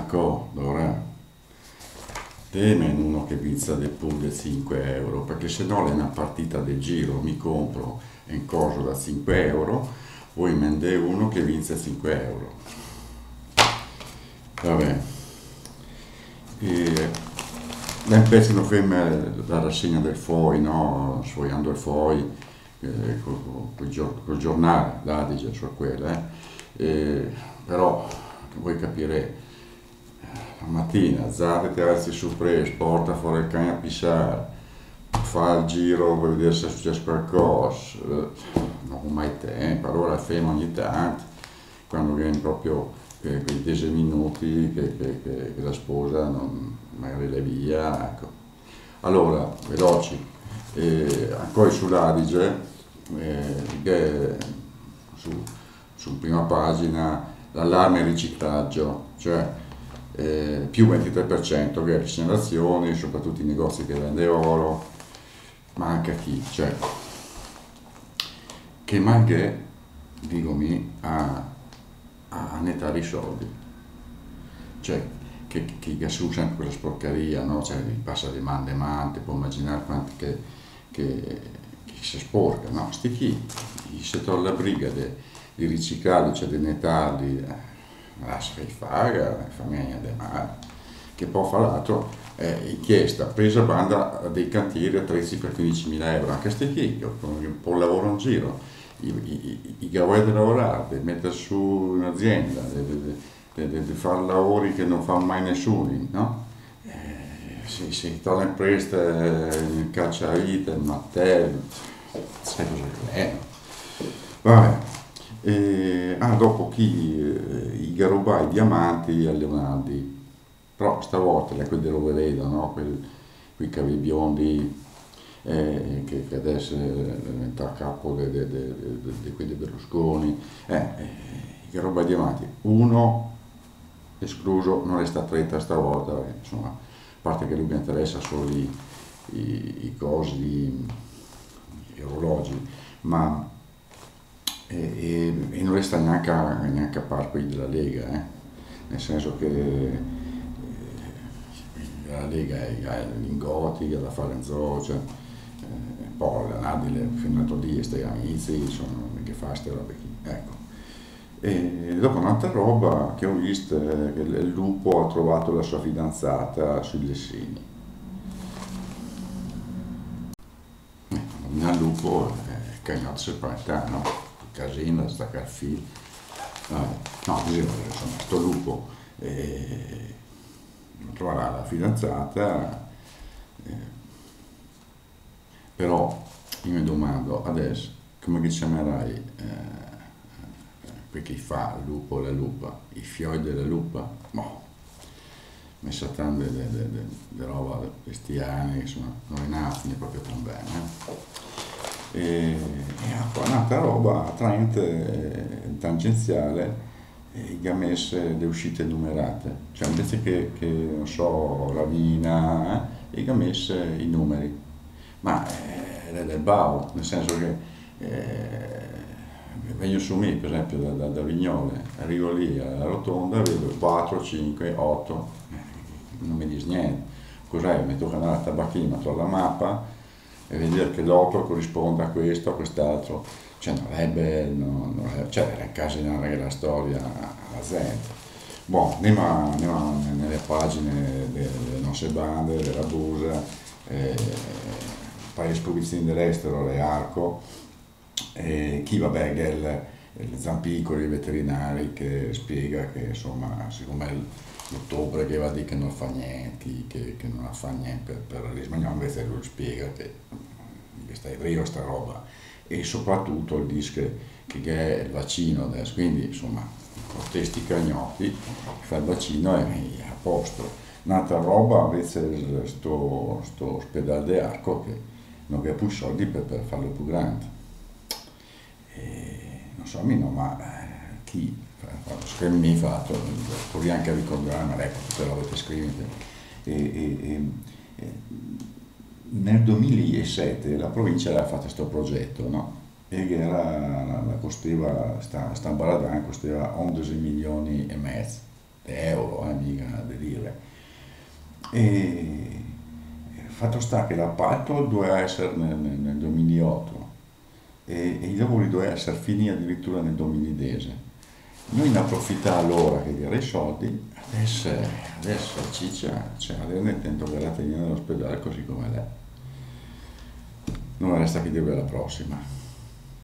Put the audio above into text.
ecco, ora teme uno che pizza del pure 5 euro, perché se no è una partita del giro, mi compro un coso da 5 euro, poi mende uno che vince 5 euro. Vabbè, e ben penso non ferma la rassegna del FOI, no? Sfogliando il FOI col giornale, l'Adige, su quella, però vuoi capire, la mattina, Zara ti alzi su presto, porta fuori il cane a pissare, fa il giro per vedere se è successo qualcosa, non ho mai tempo, allora fermo ogni tanto, quando viene proprio quei 10 minuti che la sposa magari le via, ecco. Allora, veloci, ancora sull'Adige, che su, su prima pagina, l'allarme riciclaggio, cioè più 23% che segnalazioni, soprattutto i negozi che vende oro, ma anche a chi, cioè, che manca, dicomi, a nettare i soldi, cioè che si usa quella sporcheria, no? Cioè, passa di man demante, può immaginare quanto che si sporca, no? Sti chi, se trova la briga di riciclarli, cioè di nettarli, lascia che fa niente male, che poi fra l'altro è inchiesta, presa banda dei cantieri attrezzi per 15.000 euro, anche sti chi, con un po' lavoro in giro, i che volete lavorare, di mettere su un'azienda, di fare lavori che non fa mai nessuno, no? Si torna in presta, il cacciavite, il mattello, sai cosa è? Vabbè. Dopo i garubai i diamanti a Leonardi, però stavolta le quelle robe vedo, no? Quei cavi biondi che adesso diventa a capo di quelli Berlusconi, i garubai diamanti, uno escluso, non resta 30 stavolta, insomma, a parte che lui mi interessa solo i cosi, gli orologi, ma non resta neanche a par quelli della Lega, nel senso che la Lega ha i lingotti, ha da fare in zoo, cioè, poi Leonardi fino all'altro dia, stai amici, sono che fa queste robe qui, ecco. E dopo un'altra roba che ho visto è che il lupo ha trovato la sua fidanzata sui Lessini. Il lupo è cagnato separata, no? Casino, stacca il filo. No, così insomma, sto lupo troverà la fidanzata, però io mi domando adesso come che chiamerai perché fa il lupo o la lupa, i fiori della lupa? Boh, messa tante di roba cristiane, insomma, non è nato proprio tan bene. E poi un'altra roba attraente, tangenziale, che ha messo le uscite numerate, cioè invece che non so, ravina, che ha messo i numeri, ma è del BAU, nel senso che vengo su me per esempio da Vignole, arrivo lì alla rotonda, vedo 4, 5, 8, non mi dice niente, cos'è? Mi tocca andare a tabacchino, trovo la mappa e vedere che l'8 corrisponde a questo, a quest'altro, cioè non è bello, cioè era in casa di narrare la storia alla gente. Boh, andiamo nelle pagine delle nostre bande, della Busa, paesi pubblici dell'estero, le Arco, chi vabbè, il Zampicoli, i veterinari, che spiega che insomma, secondo me l'ottobre che va a dire che non fa niente, che non fa niente per risparmiare, invece lui spiega che sta in sta roba, e soprattutto il disco che è il vaccino adesso, quindi insomma con questi cagnotti fa il vaccino e è a posto. Un'altra roba invece sto ospedale di Arco che non ha più soldi per farlo più grande, non so ma chi scrive fatto, proviamo anche a ricordare, ma ecco, tutte le robe che scrivete. Nel 2007 la provincia aveva fatto questo progetto, no? E che era, costava, sta Baradan costava 11 milioni e mezzo, euro, mica di lire. E fatto sta che l'appalto doveva essere nel 2008 e i lavori dovevano essere finiti addirittura nel 2010. Noi ne approfittavamo allora che era i soldi, adesso ciccia, cioè adesso ne intendo che la teniamo all'ospedale così come lei. Non resta che dirvi alla prossima.